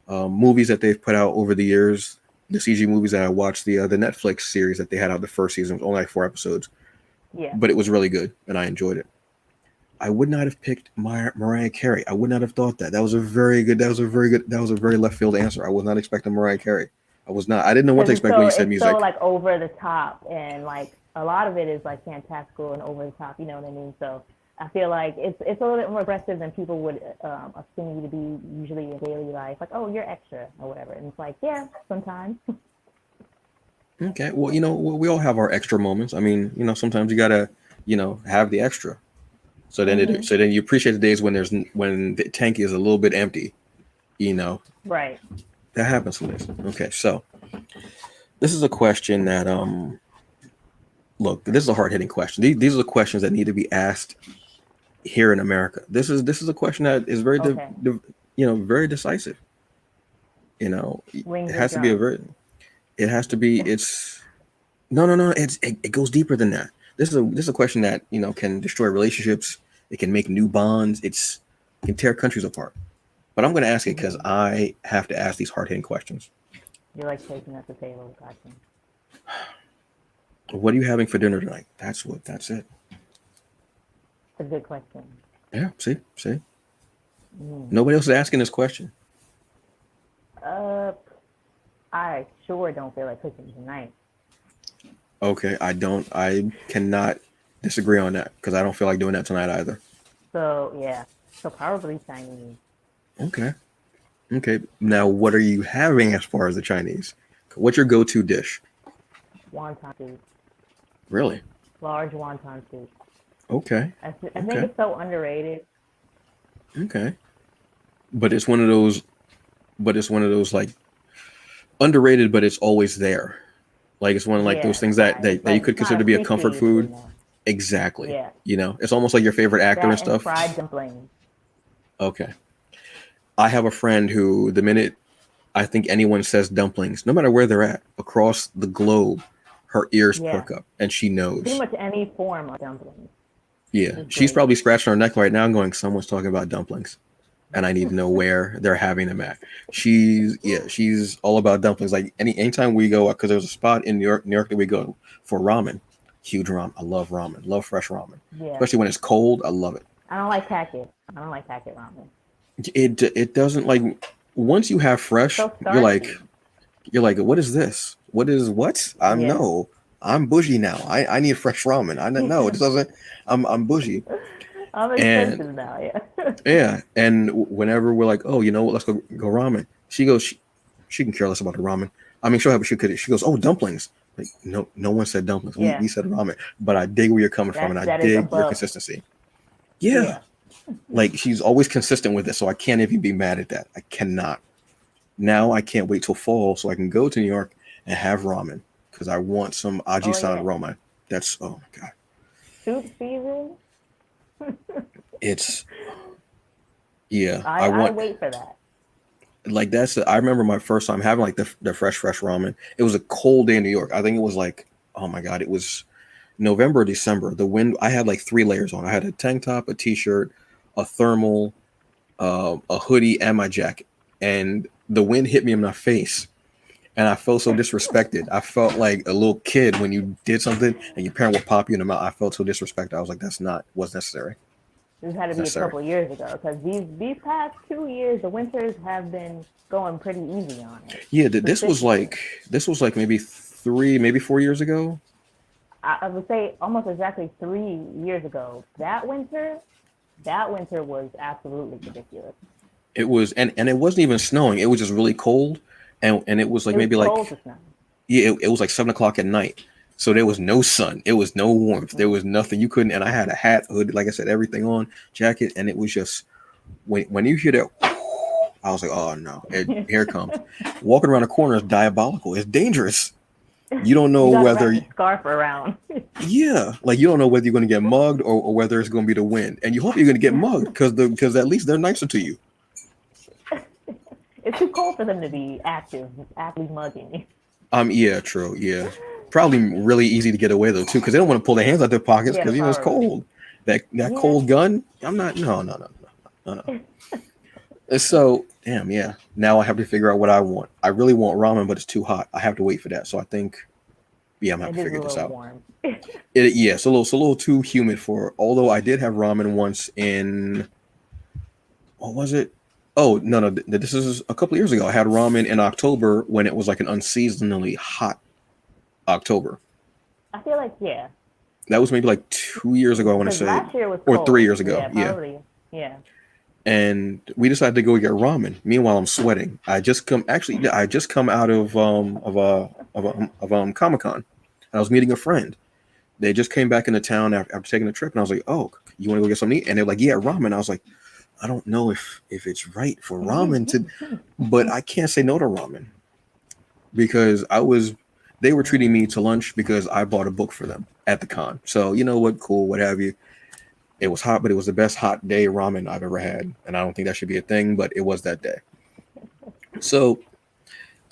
A: movies that they've put out over the years. The CG movies that I watched, the Netflix series that they had out the first season was only like 4 episodes,
B: Yeah.
A: but it was really good and I enjoyed it. I would not have picked Mariah Carey. I would not have thought that. That was a very good. That was a very good. That was a very left field answer. I was not expecting Mariah Carey. I was not. I didn't know what to
B: Because
A: expect when you said
B: it's so
A: music.
B: like over the top, and like a lot of it is like fantastical and over the top. You know what I mean? So I feel like it's a little bit more aggressive than people would assume you to be usually in daily life. Like, oh, you're extra or whatever, and it's like, yeah, sometimes.
A: Okay. Well, we all have our extra moments. I mean, sometimes you gotta, have the extra. So then
B: Mhm.
A: you appreciate the days when the tank is a little bit empty. You know
B: Right.
A: that happens some days. Okay. So this is a question that look, this is a hard hitting question. These are the questions that need to be asked here in America. This is a question that is very
B: Okay.
A: very decisive.
B: Wings
A: It
B: or
A: has to be a
B: drums?
A: very it has to be it's no it goes deeper than that. This is a question that can destroy relationships. It can make new bonds. It can tear countries apart. But I'm going to ask it because
B: Mhm.
A: I have to ask these hard hitting questions.
B: You like taking at the table, gotcha.
A: What are you having for dinner tonight? That's it.
B: It's a good question.
A: Yeah, see,
B: Mm.
A: nobody else is asking this question.
B: Uh, I sure don't feel like cooking tonight.
A: Okay, I cannot disagree on that because I don't feel like doing that tonight either.
B: So yeah, so probably Chinese.
A: Okay. Okay. Now, what are you having as far as the Chinese? What's your go-to dish?
B: Wonton soup,
A: Really?
B: large wonton soup.
A: Okay.
B: I think
A: Okay.
B: it's so underrated.
A: Okay. But it's one of those. But it's one of those like underrated, but it's always there. Like it's one of like those
B: Yeah,
A: things that
B: right.
A: that,
B: It's
A: that you
B: like
A: could
B: it's
A: consider
B: not
A: to be a comfort
B: appreciated
A: food.
B: enough.
A: Exactly.
B: Yeah,
A: It's almost like your favorite actor and
B: that and
A: stuff.
B: fried dumplings.
A: Okay. I have a friend who, the minute I think anyone says dumplings, no matter where they're at across the globe, her ears
B: Yeah,
A: perk up and she
B: pretty
A: knows.
B: much any form of dumplings
A: Yeah.
B: is
A: She's
B: great.
A: probably scratching her neck right now going, someone's talking about dumplings. and I need to know where they're having them at. She's all about dumplings. Like anytime we go, because there's a spot in New York that we go for ramen. Huge ramen. I love ramen. Love fresh ramen,
B: Yeah.
A: especially when it's cold. I love it.
B: I don't like packet. I don't like packet ramen.
A: It doesn't like once you have
B: It's
A: fresh,
B: so starchy.
A: you're like, what is this? What is what? I'm
B: Yeah.
A: no. I'm bougie now. I need fresh ramen. I don't know. It doesn't. I'm bougie.
B: I'm
A: And
B: expensive now. Yeah.
A: yeah, and whenever we're like, oh, you know what, let's go ramen. She goes, she can care less about the ramen. I mean, she'll have she could. She goes, oh, dumplings. Like no one said dumplings. We
B: Yeah.
A: said ramen. But I dig where you're coming from, and I
B: That is
A: dig your
B: above.
A: consistency. Yeah,
B: Yeah.
A: like she's always consistent with it, so I can't even be mad at that. I cannot. Now I can't wait till fall so I can go to New York and have ramen because I want some
B: Oh
A: Aji-san
B: yeah.
A: ramen. That's oh my god.
B: Soup season.
A: It's yeah. I
B: I
A: want
B: wait for that.
A: like that's I remember my first time having like the fresh ramen. It was a cold day in New York. I think it was like oh my god, it was November or December. The wind I had like three layers on. I had a tank top, a t-shirt, a thermal, a hoodie, and my jacket. And the wind hit me in my face. And I felt so disrespected. I felt like a little kid when you did something and your parent would pop you in the mouth. I felt so disrespected. I was like, that's not what's necessary.
B: This had to be a
A: Necessary.
B: couple of years ago because these past 2 years, the winters have been going pretty easy on us.
A: Yeah,
B: Specifically,
A: this was like maybe 4 years ago.
B: I would say almost exactly 3 years ago. That winter was absolutely ridiculous.
A: It was and it wasn't even snowing. It was just really cold. And it was like
B: It was
A: maybe
B: cold
A: like
B: to snow.
A: yeah, it was like 7 o'clock at night. So there was no sun. It was no warmth. There
B: Mm.
A: was nothing. You couldn't. And I had a hat, hood, like I said, everything on, jacket, and it was just when you hear that, I was like, oh no, here it comes. Walking around the corner is diabolical. It's dangerous. You don't know
B: You got to
A: whether,
B: wrap the scarf around.
A: yeah, like you don't know whether you're going to get mugged or whether it's going to be the wind, and you hope you're going to get mugged because at least they're nicer to you.
B: It's too cold for them to be active, actively mugging you.
A: Yeah, true, yeah. Probably really easy to get away though too, because they don't want to pull their hands out their pockets
B: Yeah,
A: because it's
B: probably.
A: cold. That
B: Yeah.
A: cold gun. I'm not. No. So damn, yeah. Now I have to figure out what I want. I really want ramen, but it's too hot. I have to wait for that. So I think, yeah, I'm gonna have
B: It
A: to
B: is a
A: figure this
B: little
A: out.
B: warm.
A: Yeah, it's a little too humid for. Although I did have ramen once in what was it? Oh no, this is a couple of years ago. I had ramen in October when it was like an unseasonably hot October.
B: I feel like yeah,
A: That was maybe like 2 years ago. I want to
B: because
A: say,
B: last year was
A: or three
B: cold.
A: years ago.
B: Yeah,
A: Yeah,
B: probably. Yeah.
A: and we decided to go get ramen. Meanwhile, I'm sweating. I just come out of Comic Con. I was meeting a friend. They just came back into town after taking a trip, and I was like, "Oh, you want to go get something to eat?" And they're like, "Yeah, ramen." I was like, "I don't know if it's right for ramen to, but I can't say no to ramen because they were treating me to lunch because I bought a book for them at the con. So you know what, cool, what have you. It was hot, but it was the best hot day ramen I've ever had, and I don't think that should be a thing, but it was that day. So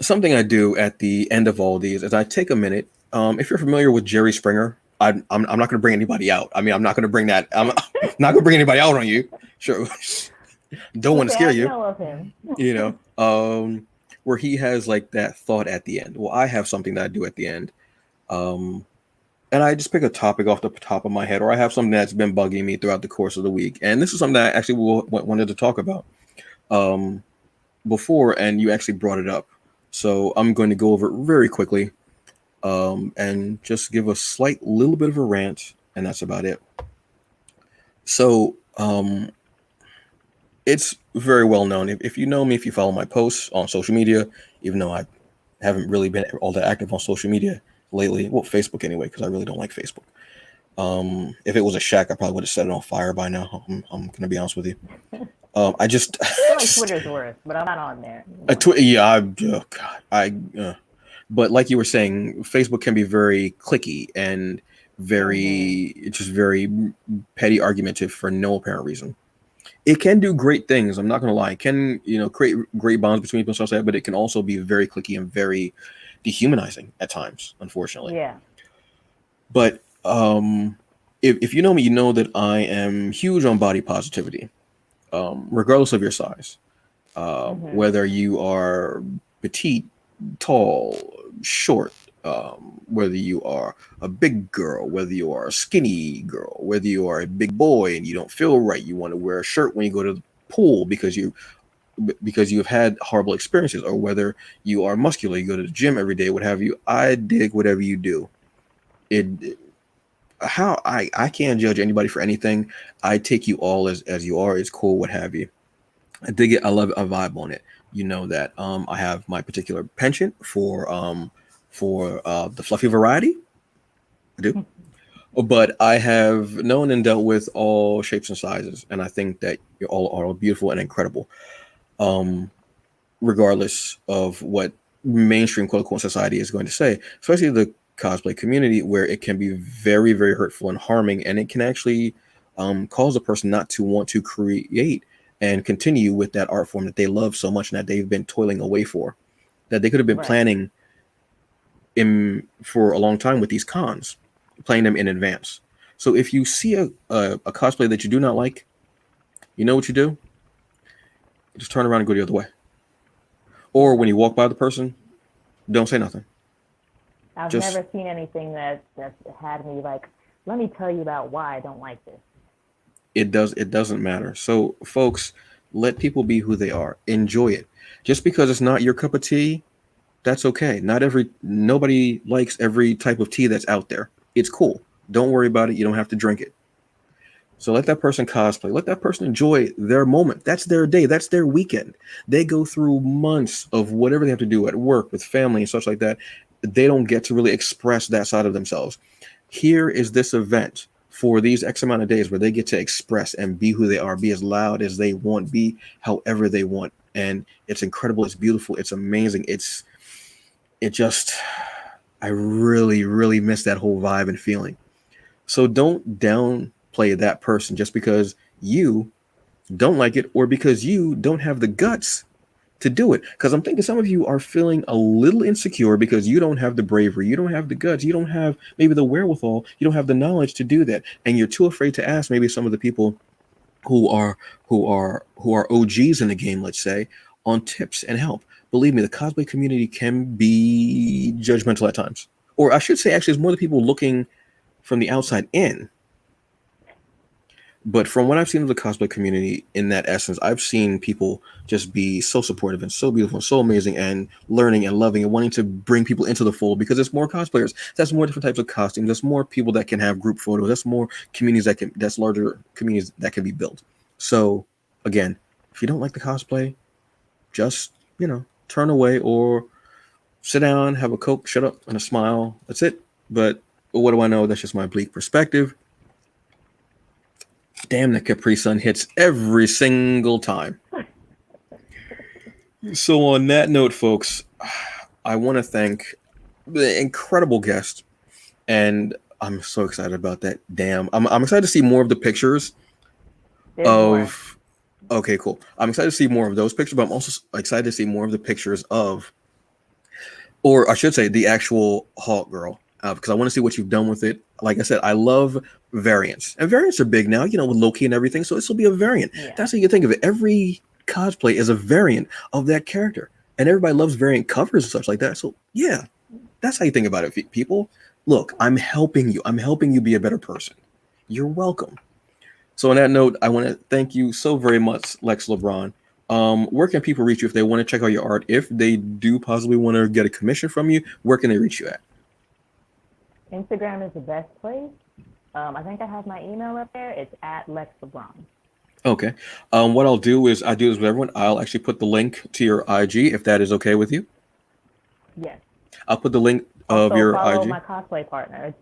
A: something I do at the end of all these is I take a minute. If you're familiar with Jerry Springer, I'm not going to bring anybody out. I mean, I'm not going to bring that. I'm not going to bring anybody out on you. Sure, don't want to
B: Okay,
A: scare
B: I
A: you.
B: know of him.
A: You know, where he has like that thought at the end. Well, I have something that I do at the end. Um, and I just pick a topic off the top of my head, or I have something that's been bugging me throughout the course of the week. And this is something that I actually wanted to talk about um, before, and you actually brought it up. So I'm going to go over it very quickly and just give a slight little bit of a rant, and that's about it. So it's very well known. If you know me, if you follow my posts on social media, even though I haven't really been all that active on social media lately, well, Facebook anyway, because I really don't like Facebook. If it was a shack, I probably would have set it on fire by now. I'm gonna be honest with you. I just,
B: I feel like Twitter's worse, but I'm not on there
A: a
B: anymore.
A: tw- yeah, oh God, but like you were saying, Facebook can be very clicky and
B: Mhm.
A: very petty argumentative for no apparent reason. It can do great things. I'm not gonna lie. It can create great bonds between people and stuff like that, but it can also be very clicky and very dehumanizing at times, unfortunately.
B: Yeah.
A: But if you know me, you know that I am huge on body positivity. regardless of your size,
B: Mhm.
A: whether you are petite, tall, short, whether you are a big girl, whether you are a skinny girl, whether you are a big boy and you don't feel right, you want to wear a shirt when you go to the pool because you've had horrible experiences, or whether you are muscular, you go to the gym every day, what have you. I dig whatever you do. It how I can't judge anybody for anything. I take you all as you are. It's cool, what have you. I dig it. I love it. I vibe on it. You know that I have my particular penchant for the fluffy variety. I do. But I have known and dealt with all shapes and sizes, and I think that you're all are beautiful and incredible. Um, Regardless of what mainstream quote unquote society is going to say, especially the cosplay community, where it can be very, very hurtful and harming, and it can actually cause a person not to want to create and continue with that art form that they love so much and that they've been toiling away for, that they could have been
B: Right.
A: planning in for a long time with these cons, planning them in advance. So if you see a cosplay that you do not like, you know what you do? Just turn around and go the other way. Or when
B: Okay.
A: you walk by the person, don't say nothing.
B: I've
A: Just
B: never seen anything that's had me like, let me tell you about why I don't like this.
A: it doesn't matter. So folks, let people be who they are. Enjoy it. Just because it's not your cup of tea, that's okay. Not every nobody likes every type of tea that's out there. It's cool. Don't worry about it. You don't have to drink it. So let that person cosplay. Let that person enjoy their moment. That's their day. That's their weekend. They go through months of whatever they have to do at work with family and such like that. They don't get to really express that side of themselves. Here is this event for these X amount of days where they get to express and be who they are, be as loud as they want, be however they want. And it's incredible. It's beautiful. It's amazing. It just, I really, really miss that whole vibe and feeling. So don't downplay that person just because you don't like it or because you don't have the guts to do it. Because I'm thinking some of you are feeling a little insecure because you don't have the bravery, you don't have the guts, you don't have maybe the wherewithal, you don't have the knowledge to do that, and you're too afraid to ask maybe some of the people who are who are OGs in the game, let's say, on tips and help. Believe me, the cosplay community can be judgmental at times, or I should say, actually, it's more the people looking from the outside in. But from what I've seen of the cosplay community in that essence, I've seen people just be so supportive and so beautiful and so amazing and learning and loving and wanting to bring people into the fold because there's more cosplayers. That's more different types of costumes. There's more people that can have group photos. That's more communities that's larger communities that can be built. So again, if you don't like the cosplay, just, turn away or sit down, have a Coke, shut up, and a smile. That's it. But what do I know? That's just my bleak perspective. Damn, that Capri Sun hits every single time. So, on that note, folks, I want to thank the incredible guest, and I'm so excited about that. Damn, I'm excited to see more of the pictures
B: There's more.
A: of. Okay, cool. I'm excited to see more of those pictures, but I'm also excited to see more of the pictures of, or I should say, the actual Hawk Girl, because I want to see what you've done with it. Like I said, I love variants, and variants are big now, with Loki and everything. So this will be a variant.
B: Yeah.
A: That's how you think of it. Every cosplay is a variant of that character, and everybody loves variant covers and such like that. So yeah, that's how you think about it, people. Look, I'm helping you. I'm helping you be a better person. You're welcome. So on that note, I want to thank you so very much, Lex Lebron. Where can people reach you if they want to check out your art? If they do possibly want to get a commission from you, where can they reach you at?
B: Instagram is the best place. I think I have my email up there. It's at Lex Lebron.
A: Okay. What I'll do is I do this with everyone. I'll actually put the link to your IG if that is okay with you.
B: Yes.
A: I'll put the link of
B: Also
A: your
B: follow
A: IG.
B: my cosplay partner.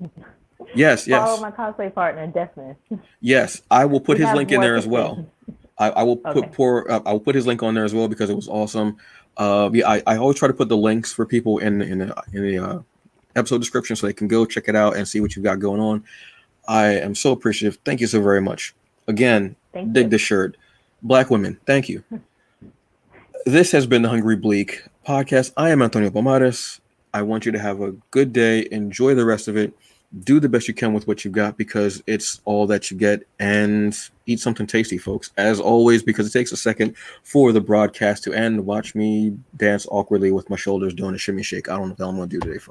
A: Yes,
B: Follow
A: yes,
B: my cosplay partner, definitely.
A: yes. I will put
B: We
A: his
B: have
A: link in
B: more
A: there as
B: pictures.
A: well. I will
B: Okay.
A: I will put his link on there as well because it was awesome. Yeah, I always try to put the links for people in the episode description so they can go check it out and see what you've got going on. I am so appreciative. Thank you so very much. Again,
B: Thank
A: dig
B: you.
A: this shirt. Black women, thank you. This has been the Hungry Bleak podcast. I am Antonio Pomares. I want you to have a good day. Enjoy the rest of it. do the best you can with what you got because it's all that you get, and eat something tasty, folks. As always, because it takes a second for the broadcast to end, watch me dance awkwardly with my shoulders doing a shimmy shake. I don't know what the hell I'm going to do today, folks.